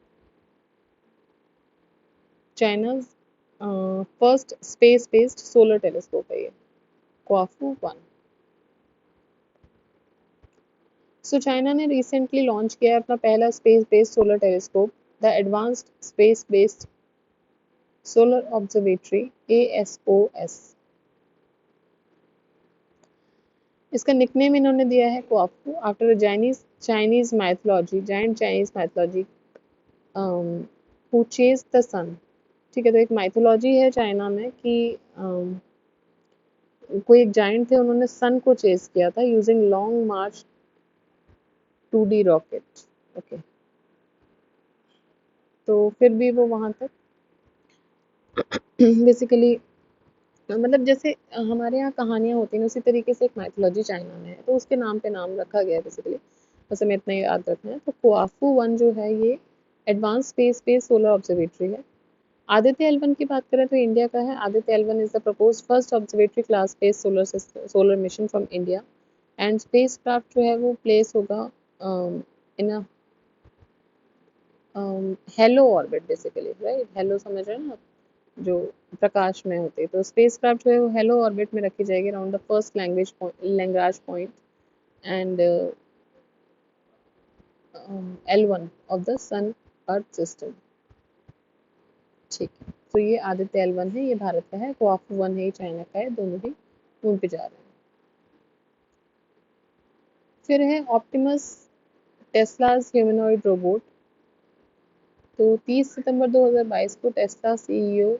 China's first space-based solar telescope है ये, क्वाफू 1। सो चाइना ने रिसेंटली लॉन्च किया है अपना पहला space based solar telescope, the advanced space based solar observatory ASOS। इसका nickname इन्होंने दिया है Kuafu after Chinese mythology, giant Chinese mythology who chase the sun. ठीक है, तो एक माइथोलॉजी है चाइना में कि कोई एक जायंट थे, उन्होंने सन को चेज किया था यूजिंग लॉन्ग मार्च 2D रॉकेट। ओके, तो फिर भी वो वहां तक बेसिकली मतलब जैसे हमारे यहाँ कहानियाँ होती हैं उसी तरीके से एक माइथोलॉजी चाइना में है, तो उसके नाम पे नाम रखा गया है बेसिकली, बस हमें इतना याद रखना है। तो क्वाफू 1 जो है ये advance space based solar observatory है। आदित्य L1 की बात करें तो इंडिया का है। Aditya L1 is the proposed first observatory class based solar mission from India, and spacecraft जो है वो प्लेस होगा in a halo orbit basically, right? Halo समझ रहे हैं ना आप, जो प्रकाश में होते हैं। तो स्पेस क्राफ्ट जो है वो हेलो ऑर्बिट में रखी जाएगी around the first Lagrange point and L1 of the sun earth system. ठीक है, तो ये आदित्य L1 है, ये भारत का है। क्वाफू 1 है, ये चाइना का है। दोनों ही मून पे जा रहे हैं। फिर है ऑप्टिमस, टेस्लाज ह्यूमनॉइड रोबोट। तो 30 सितंबर 2022 को टेस्ला CEO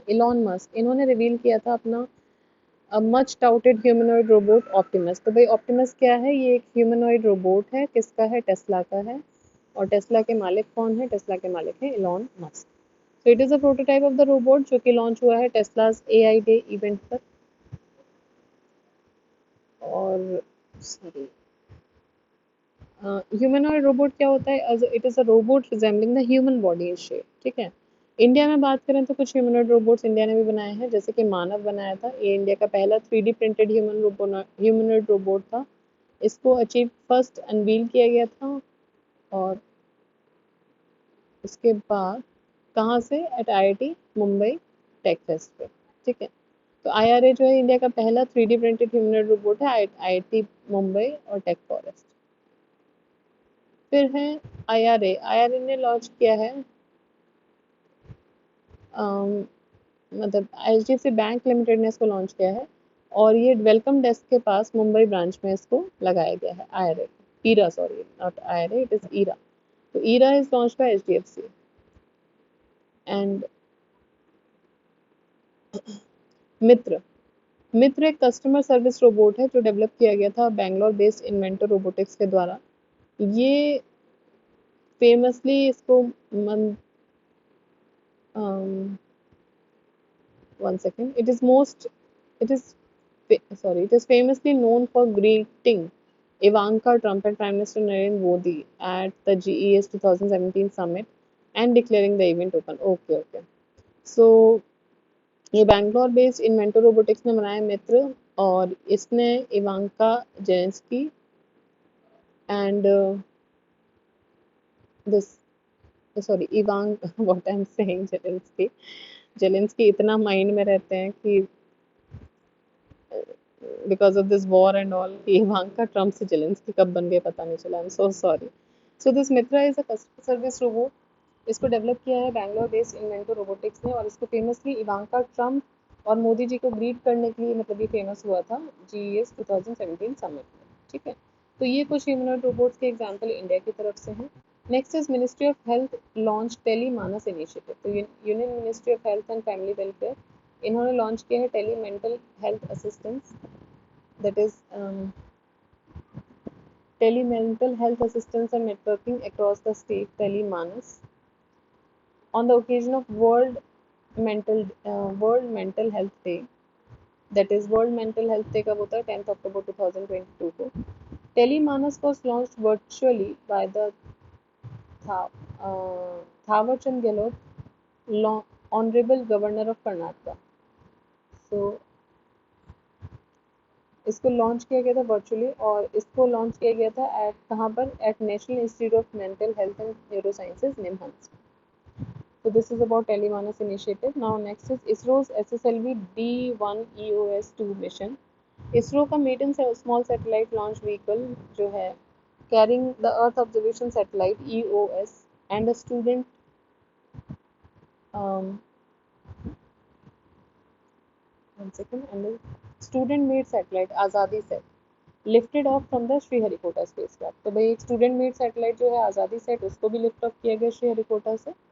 इलॉन मस्क, इन्होंने रिवील किया था अपना much touted humanoid robot Optimus. तो भाई ऑप्टिमस क्या है? ये एक ह्यूमनॉइड रोबोट है, किसका है? टेस्ला का है। और टेस्ला के मालिक कौन है? टेस्ला के मालिक है इलॉन मस्क। तो it is a prototype of the robot जो कि लॉन्च हुआ है टेस्लाज AI डे इवेंट पर। और सॉरी, ह्यूमनॉइड रोबोट क्या होता है? It is a robot resembling the human body in shape. ठीक है, इंडिया में बात करें तो कुछ ह्यूमनॉइड रोबोट्स इंडिया ने भी बनाए हैं, जैसे कि मानव बनाया था। ये इंडिया का पहला 3D प्रिंटेड ह्यूमनॉइड रोबोट था। इसको अचीव फर्स्ट अनवील किया गया था, और उसके बाद कहाँ से? At IIT Mumbai tech fest पे। ठीक है, तो IRA जो है इंडिया का पहला 3D प्रिंटेड ह्यूमनॉइड रोबोट है, IIT मुंबई और टेक फॉरेस्ट। फिर है IRA ने लॉन्च किया है मतलब HDFC बैंक लिमिटेड ने इसको लॉन्च किया है, और ये वेलकम डेस्क के पास मुंबई ब्रांच में इसको लगाया गया है। IRA, Ira, sorry not IRA, it is Ira. तो Ira is launch by HDFC। And Mitra, Mitra एक कस्टमर सर्विस रोबोट है जो डेवलप किया गया था बैंगलोर बेस्ड इन्वेंटर रोबोटिक्स के द्वारा। ये फेमसली इसको one second, it is it is famously known for greeting Ivanka Trump and Prime Minister Narendra Modi at the GES 2017 summit and declaring the event open. Okay, okay. So ये Bangalore based inventor robotics ने बनाया मित्र, और इसने Ivanka Zelensky and this sorry Ivanka what I am saying Zelensky इतना mind में रहते हैं कि because of this war and all, Ivanka Trump से जेलेंस्की कब बन गए पता नहीं चला। I am so sorry. So this Mitra is a customer service robot. इसको डेवलप किया है बैंगलोर बेस्ड इन्वेंटर रोबोटिक्स ने, और इसको फेमसली इवांका ट्रम्प और मोदी जी को ग्रीट करने के लिए मतलब ये फेमस हुआ था GES 2017 समिट में। ठीक है, तो ये कुछ ह्यूमनॉइड रोबोट्स के एग्जांपल इंडिया की तरफ से हैं। Next is ministry of health launch tele Manas initiative. तो union ministry of health and family welfare इन्होंने लॉन्च किया है tele mental health assistance, that is tele mental health assistance and networking across the state, tele Manas, on the occasion of World Mental Health Day, that is World Mental Health Day कब होता है 10th October 2022 को. Telemanus was launched virtually by the Thawar Chand Gehlot, Honorable Governor of Karnataka. So इसको launch किया गया था virtually, और इसको लॉन्च किया गया था एट कहाँ पर, at National Institute of Mental Health and Neurosciences NIMHANS. So this is about Telemanus initiative. Now next is ISRO's SSLV D1 EOS-2 mission. ISRO का maiden small satellite launch vehicle जो है carrying the Earth observation satellite EOS and a um, student made satellite Azadi set lifted off from the Sriharikota spacecraft. तो भाई एक student made satellite जो है Azadi set उसको भी lift off किया गया Sriharikota से.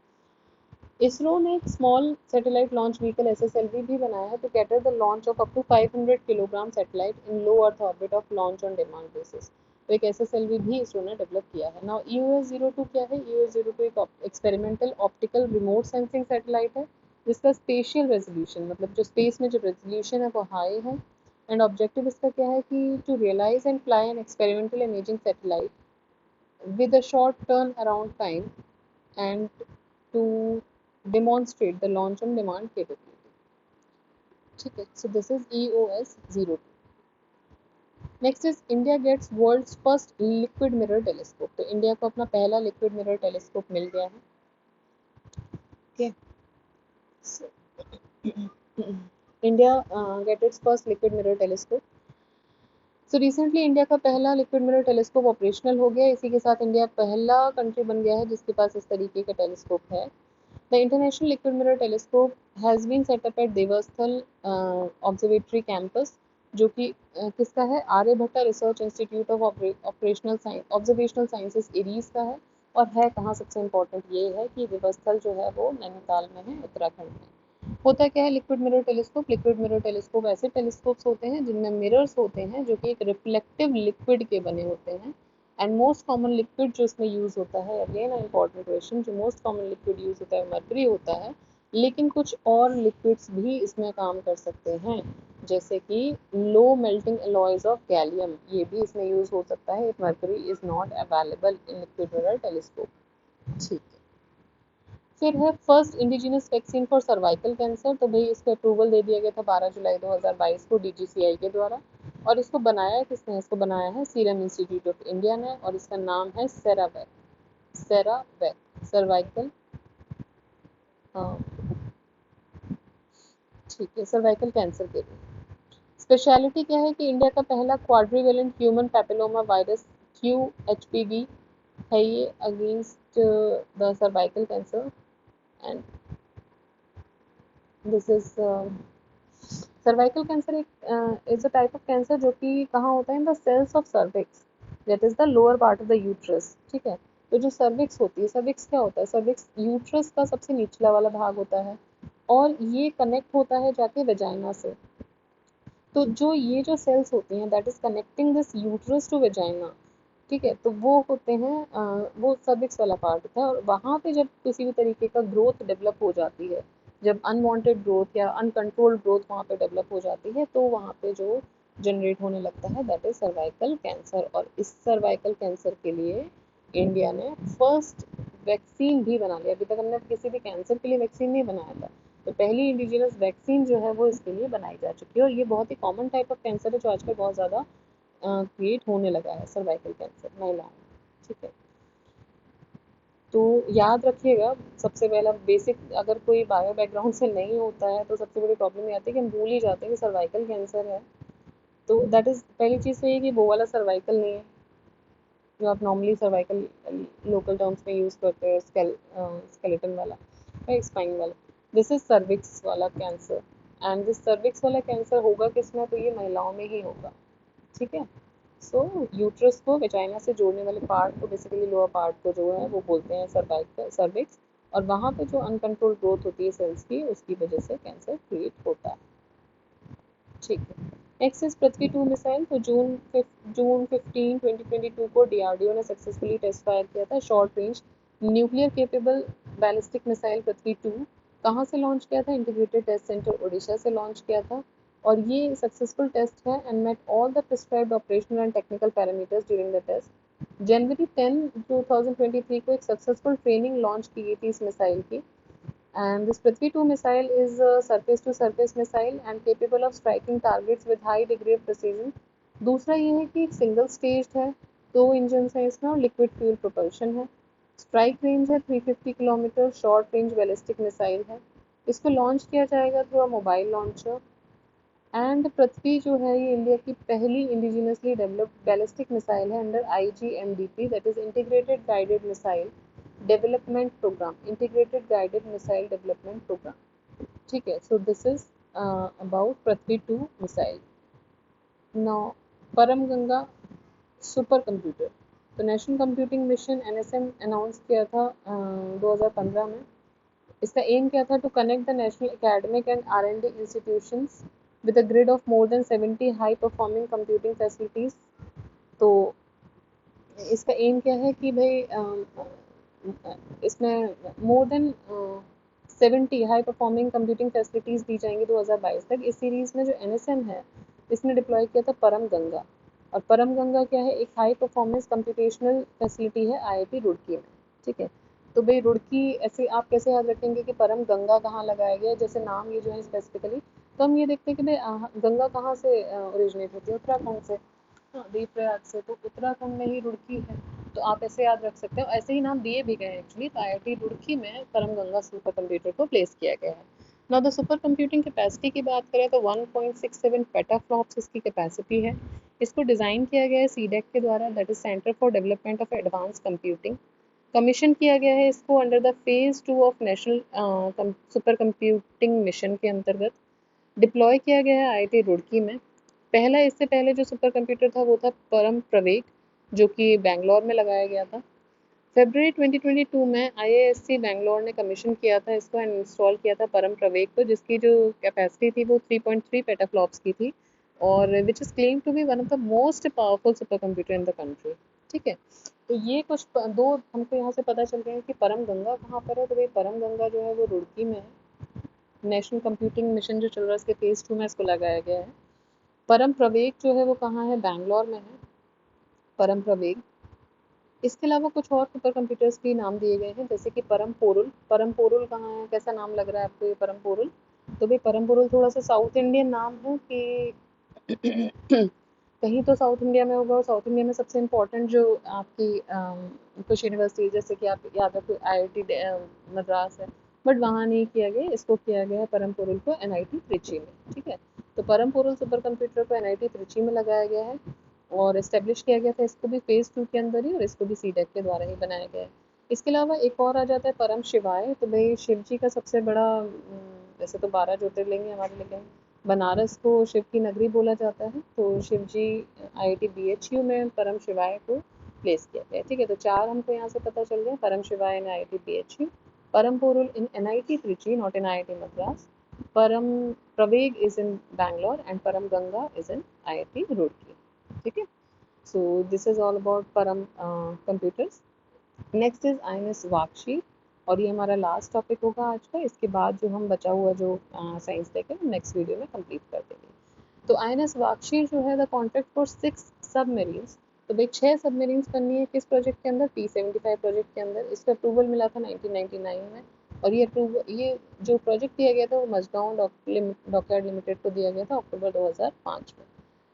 इसरो ने एक small satellite launch vehicle SSLV भी बनाया है to cater the launch of up to 500 kilogram satellite in low earth orbit of launch on demand basis. तो एक एसएसएलवी भी इसरो ने डेवलप किया है. नाउ EOS-02 क्या है? EOS-02 एक experimental optical remote sensing satellite है जिसका स्पेशियल रेजोल्यूशन, मतलब जो स्पेस में जो रेजोल्यूशन है वो हाई है. एंड ऑब्जेक्टिव इसका क्या है कि to realise and fly an experimental imaging satellite with a short turnaround time and to demonstrate the launch on demand capability. ठीक है, so this is EOS-02. Next is India gets world's first liquid mirror telescope. तो India को अपना पहला liquid mirror telescope मिल गया है. Okay, so India get its first liquid mirror telescope. So recently India का पहला लिक्विड मिरर टेलीस्कोप ऑपरेशनल हो गया. इसी के साथ इंडिया पहला कंट्री बन गया है जिसके पास इस तरीके का टेलीस्कोप है. The International Liquid Mirror Telescope has been setup at Devasthal Observatory campus, जो कि किसका है? Aryabhatta Research Institute of Operational Science Observational Sciences ARIES का है. और है कहाँ? सबसे इम्पोर्टेंट ये है कि देवस्थल जो है वो नैनीताल में है, उत्तराखंड में. होता क्या है liquid Mirror telescope? Liquid Mirror telescope ऐसे टेलीस्कोप्स होते हैं जिनमें मिरर्स होते हैं जो कि एक रिफ्लेक्टिव लिक्विड के बने होते हैं. एंड मोस्ट कॉमन लिक्विड जो इसमें यूज होता है, अगेन इंपॉर्टेंट क्वेश्चन, जो मोस्ट कॉमन लिक्विड यूज होता है मर्करी होता है, लेकिन कुछ और लिक्विड्स भी इसमें काम कर सकते हैं जैसे कि low melting alloys of gallium, ये भी इसमें यूज हो सकता है if mercury is not available in liquid Mirror telescope. ठीक है, फिर है first indigenous vaccine for cervical cancer. तो भाई इसको अप्रूवल दे दिया गया था 12 जुलाई 2022 को DGCI के द्वारा. और इसको बनाया किसने? इसको बनाया है सीरम इंस्टीट्यूट ऑफ इंडिया ने, और इसका नाम है सेरावैक. सेरावैक सर्वाइकल, ठीक है, सर्वाइकल कैंसर के लिए. स्पेशलिटी क्या है कि इंडिया का पहला quadrivalent human papilloma virus QHPV है ये against the cervical cancer. And this is cervical cancer एक is a type of cancer जो कि कहाँ होता है? In the cells of cervix, that is the lower part of the uterus. ठीक है, तो जो सर्विक्स होती है, सर्विक्स क्या होता है? सर्विक्स यूट्रस का सबसे निचला वाला भाग होता है और ये कनेक्ट होता है जाके वेजाइना से. तो जो ये जो सेल्स होती हैं that is connecting this uterus to vagina, ठीक है, तो वो होते हैं वो सर्विक्स वाला पार्ट होता है. और वहाँ पे जब किसी भी तरीके का ग्रोथ डेवलप हो जाती है, जब अनवांटेड ग्रोथ या अनकंट्रोल्ड ग्रोथ वहाँ पे डेवलप हो जाती है, तो वहाँ पे जो जनरेट होने लगता है दैट इज सर्वाइकल कैंसर. और इस सर्वाइकल कैंसर के लिए इंडिया ने फर्स्ट वैक्सीन भी बना लिया. अभी तक हमने किसी भी कैंसर के लिए वैक्सीन नहीं बनाया था, तो पहली इंडिजिनस वैक्सीन जो है वो इसके लिए बनाई जा चुकी है. और ये बहुत ही कॉमन टाइप ऑफ कैंसर है जो आजकल बहुत ज़्यादा क्रिएट होने लगा है, सर्वाइकल कैंसर महिलाओं में. ठीक है, तो याद रखिएगा सबसे पहला बेसिक, अगर कोई बायो बैकग्राउंड से नहीं होता है तो सबसे बड़ी प्रॉब्लम ये आती है कि हम भूल ही जाते हैं कि सर्वाइकल कैंसर है. तो दैट इज़ पहली चीज़ तो ये कि वो वाला सर्वाइकल नहीं है जो आप नॉर्मली सर्वाइकल लोकल टर्म्स में यूज़ करते हैं, स्केलेटन वाला या स्पाइन वाला. दिस इज सर्विक्स वाला कैंसर. एंड दिस सर्विक्स वाला कैंसर होगा किसमें? तो ये महिलाओं में ही होगा. ठीक है, सो यूट्रस को वेजाइना से जोड़ने वाले पार्ट को, बेसिकली लोअर पार्ट को जो है वो बोलते हैं सर्विक्स, और वहाँ पे जो अनकंट्रोल ग्रोथ होती है सेल्स की, उसकी वजह से कैंसर क्रिएट होता है। ठीक है, नेक्स्ट इज पृथ्वी 2 मिसाइल। तो जून 15 2022 को डीआरडीओ ने सक्सेसफुली टेस्ट फायर किया था short range nuclear capable ballistic missile Prithvi 2। कहाँ से लॉन्च किया था? इंटीग्रेटेड टेस्ट सेंटर ओडिशा से लॉन्च किया था, और ये सक्सेसफुल टेस्ट है and met all the prescribed operational and technical parameters during the test. जनवरी 10 2023 को एक सक्सेसफुल ट्रेनिंग लॉन्च की गई थी इस मिसाइल की। And this Prithvi 2 missile is a surface-to-surface missile and capable of striking targets with high degree of precision. दूसरा ये है कि सिंगल स्टेज है, 2 इंजन है इसमें, और लिक्विड फ्यूल प्रोपल्शन है। स्ट्राइक रेंज है 350 kilometre, short range ballistic missile है। इसको लॉन्च किया जाएगा through a mobile launcher. And Prithvi जो है ये इंडिया की पहली इंडिजिनसली डेवलप्ड बैलिस्टिक मिसाइल है under IGMDP, that is integrated guided missile development programme, integrated guided missile development programme. ठीक है, so this is about Prithvi 2 missile. Now Param Ganga supercomputer. तो national computing mission NSM announce किया था 2015 में। इसका aim क्या था? To connect the national academic and R&D institutions with a grid of more than 70 high performing computing facilities। तो इसका aim क्या है कि भाई इसमें more than 70 high performing computing facilities दी जाएंगी 2022 तक। इस सीरीज में जो NSM है इसने डिप्लॉय किया था परम गंगा। और परम गंगा क्या है? एक हाई परफॉर्मेंस कंप्यूटेशनल फैसिलिटी है IIT रुड़की में। ठीक है, तो भाई रुड़की ऐसे आप कैसे याद रखेंगे कि परम गंगा कहाँ लगाया गया है? जैसे नाम ये जो है स्पेसिफिकली, तो हम ये देखते हैं कि भाई गंगा कहाँ से ओरिजिनेट होती है? उत्तराखंड से, देव प्रयाग से। तो उत्तराखंड में ही रुड़की है, तो आप ऐसे याद रख सकते हो। ऐसे ही नाम दिए भी गए हैं एक्चुअली। तो IIT रुड़की में परम गंगा सुपर कंप्यूटर को प्लेस किया गया है। Now the super computing capacity की बात करें तो 1.67 पेटाफ्लॉप्स इसकी कैपेसिटी है। इसको डिज़ाइन किया गया है CDEC के द्वारा, that is centre for development of advance computing. Commission किया गया है इसको under the phase 2 of national super computing mission के अंतर्गत। डिप्लॉय किया गया है IIT रुड़की में। पहला, इससे पहले जो सुपर कंप्यूटर था वो था परम प्रवेग, जो कि बैंगलोर में लगाया गया था। फरवरी 2022 में IISc बैंगलोर ने कमीशन किया था इसको एंड इंस्टॉल किया था परम प्रवेग को, जिसकी जो कैपेसिटी थी वो 3.3 पेटाफ्लॉप्स की थी, और which is claim to be one of the most powerful supercomputer in the country. ठीक है, तो ये कुछ दो हमको यहाँ से पता चल गए हैं कि परम गंगा कहाँ पर है। तो भाई परम गंगा जो है वो रुड़की में है। नेशनल कंप्यूटिंग मिशन जो चल रहा है इसके फेज 2 में इसको लगाया गया है। परम प्रवेग जो है वो कहाँ है? बैंगलोर में है परम प्रवेग। इसके अलावा कुछ और सुपर कंप्यूटर्स भी नाम दिए गए हैं, जैसे कि परम पोरुल। परम पोरुल कहाँ है? कैसा नाम लग रहा है आपको ये परम पोरुल? तो भाई परम पोरुल थोड़ा सा साउथ इंडियन नाम है कि कहीं तो साउथ इंडिया में होगा, और साउथ इंडिया में सबसे इम्पोर्टेंट जो आपकी कुछ यूनिवर्सिटी, जैसे कि आप याद रखो IIT मद्रास है, बट वहाँ नहीं किया गया, इसको किया गया है परम पोरुल को NIT त्रिची में। ठीक है, तो परम पोरुल सुपर कंप्यूटर को NIT त्रिची में लगाया गया है और इस्टेब्लिश किया गया था इसको भी फेज 2 के अंदर ही, और इसको भी CDEC के द्वारा ही बनाया गया है। इसके अलावा एक और आ जाता है परम शिवाय। तो भाई शिव जी का सबसे बड़ा वैसे तो 12 ज्योतिर्लिंग है हमारे, लेकिन बनारस को शिव की नगरी बोला जाता है, तो शिव जी IIT BHU में परम शिवाय को प्लेस किया गया। ठीक है, तो 4 हमको यहाँ से पता चल गया, परम शिवाय इन IIT BHU, परम पोरुल इन NIT Trichy not in IIT Madras, परम प्रवेग इज इन बैंगलोर एंड परम Ganga is in IIT Roorkee. ठीक है, so this is all about परम कंप्यूटर्स। नेक्स्ट इज INS वाक्षी, और ये हमारा लास्ट टॉपिक होगा आज का। इसके बाद जो हम बचा हुआ जो साइंस देखें नेक्स्ट वीडियो में कंप्लीट कर देंगे। तो INS वाक्षी जो है द कॉन्ट्रैक्ट फॉर 6 सबमरीन्स। तो भाई 6 सबमरीन्स बननी है किस प्रोजेक्ट के अंदर? P75 प्रोजेक्ट के अंदर। इसका अप्रूवल मिला था 1999 में, और ये जो प्रोजेक्ट दिया गया था वो मजगांव डॉकयार्ड लिमिटेड को दिया गया था अक्टूबर 2005 में।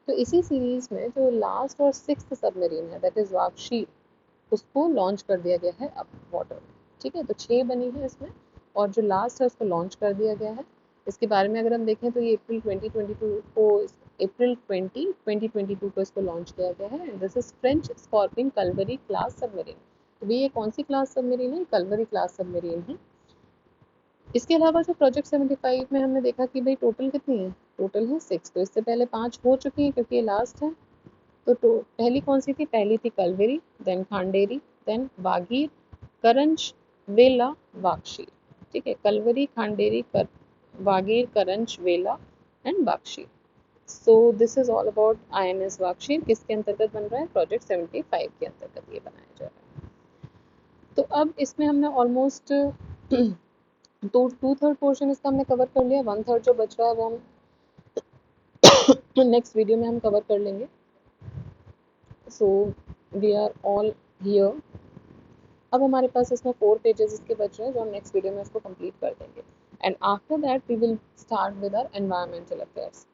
तो इसी सीरीज में जो लास्ट और 6th सबमरीन है दैट इज वाक्षी, उसको लॉन्च कर दिया गया है अब वाटर में। ठीक है, तो 6 बनी है इसमें, और जो लास्ट है उसको लॉन्च कर दिया गया है। इसके बारे में अगर हम देखें तो ये अप्रैल 20 2022 को इसको लॉन्च किया गया है। This is French Scorpene Kalvari class submarine. तो ये कौन सी क्लास सबमरीन है? कल्वरी क्लास सबमरीन है। इसके अलावा जो प्रोजेक्ट 75 में हमने देखा कि भाई टोटल कितनी है? टोटल है 6। तो इससे पहले 5 हो चुकी हैं क्योंकि ये लास्ट है। तो पहली कौन सी थी? पहली थी कलवरी, देन खांडेरी, देन वागीर, करंज, वेला, वाक्षी। ठीक है, Kalvari, Khanderi, Vagir, Karanj, Vela and Vagsheer. So this is all about INS Vagsheer. किसके अंतर्गत बन रहा है? प्रोजेक्ट 75 के अंतर्गत ये बनाया जा रहा है। तो अब इसमें हमने ऑलमोस्ट तो 2/3 पोर्शन इसका हमने कवर कर लिया। 1/3 जो बच रहा है वो हम नेक्स्ट वीडियो में हम कवर कर लेंगे। So we are all here. अब हमारे पास इसमें 4 पेजेस इसके बच रहे हैं जो हम नेक्स्ट वीडियो में इसको कंप्लीट कर देंगे। And after that we will start with our environmental affairs.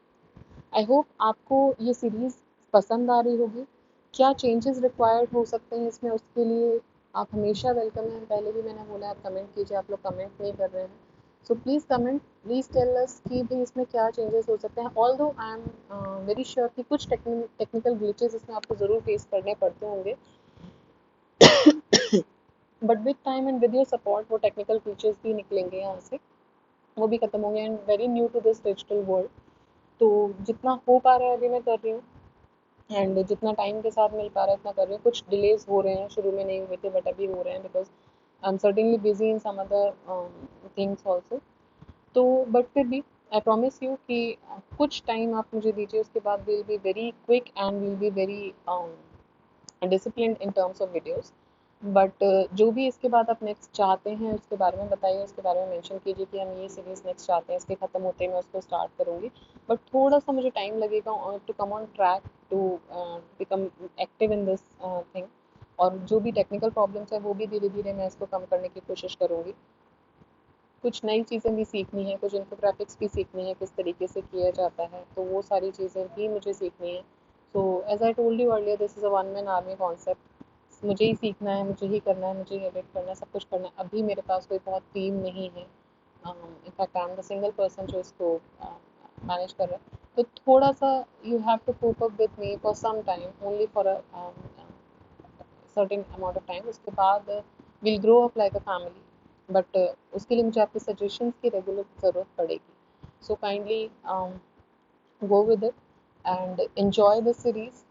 I hope आपको ये सीरीज़ पसंद आ रही होगी। क्या चेंजेस रिक्वायर्ड हो सकते हैं इसमें, उसके लिए आप हमेशा वेलकम हैं। पहले भी मैंने बोला आप कमेंट कीजिए, आप लोग कमेंट नहीं कर रहे हैं। So please comment, please tell us कि भाई इसमें क्या चेंजेस हो सकते हैं। Although I am very sure कि कुछ टेक्निकल ग्लिचेस इसमें आपको ज़रूर फेस करने पड़ते होंगे, but with time and with your support वो टेक्निकल फीचर्स भी निकलेंगे यहाँ से, वो भी खत्म होंगे। And very new to this digital world, तो जितना हो पा रहा है अभी मैं कर रही हूँ, एंड जितना टाइम के साथ मिल पा रहा है इतना कर रही हूँ। कुछ डिलेज हो रहे हैं, शुरू में नहीं हुए थे बट अभी हो रहे हैं, because I am certainly busy in some other things also. तो बट फिर भी आई प्रॉमिस यू कि कुछ टाइम आप मुझे दीजिए, उसके बाद will be very quick and will be very discipline in terms of videos. But जो भी इसके बाद आप नेक्स्ट चाहते हैं उसके बारे में बताइए, उसके बारे में मेंशन कीजिए कि हम ये सीरीज़ नेक्स्ट चाहते हैं, इसके ख़त्म होते ही मैं उसको स्टार्ट करूँगी। बट थोड़ा सा मुझे टाइम लगेगा to come on track, to become active in this thing. और जो भी टेक्निकल प्रॉब्लम्स है वो भी धीरे धीरे मैं इसको कम करने की कोशिश करूँगी। कुछ नई चीज़ें भी सीखनी है, कुछ इन्फोग्राफिक्स भी सीखनी है, किस तरीके से किया जाता है, तो वो सारी चीज़ें भी मुझे सीखनी है। So as I told you earlier, this is a one man army concept. मुझे ही सीखना है, मुझे ही करना है, मुझे ही एडिट करना है, सब कुछ करना है। अभी मेरे पास कोई बहुत टीम नहीं है, in fact I am the single person जो इसको मैनेज कर रहा है। तो थोड़ा सा you have to cope up with me for some time, only for a certain amount of time. उसके बाद will grow up like a family, but उसके लिए मुझे आपके सजेशंस की रेगुलर ज़रूरत पड़ेगी। So kindly go with it and enjoy the series.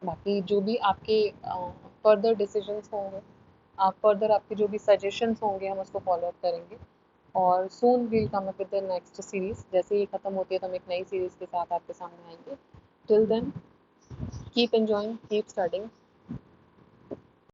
बाकी जो भी आपके फर्दर डिसीजंस होंगे, आप फर्दर आपके जो भी सजेशंस होंगे हम उसको फॉलो अप करेंगे। और soon will come up with the next series. जैसे ही ख़त्म होती है तो हम एक नई सीरीज़ के साथ आपके सामने आएंगे। Till then keep enjoying, keep studying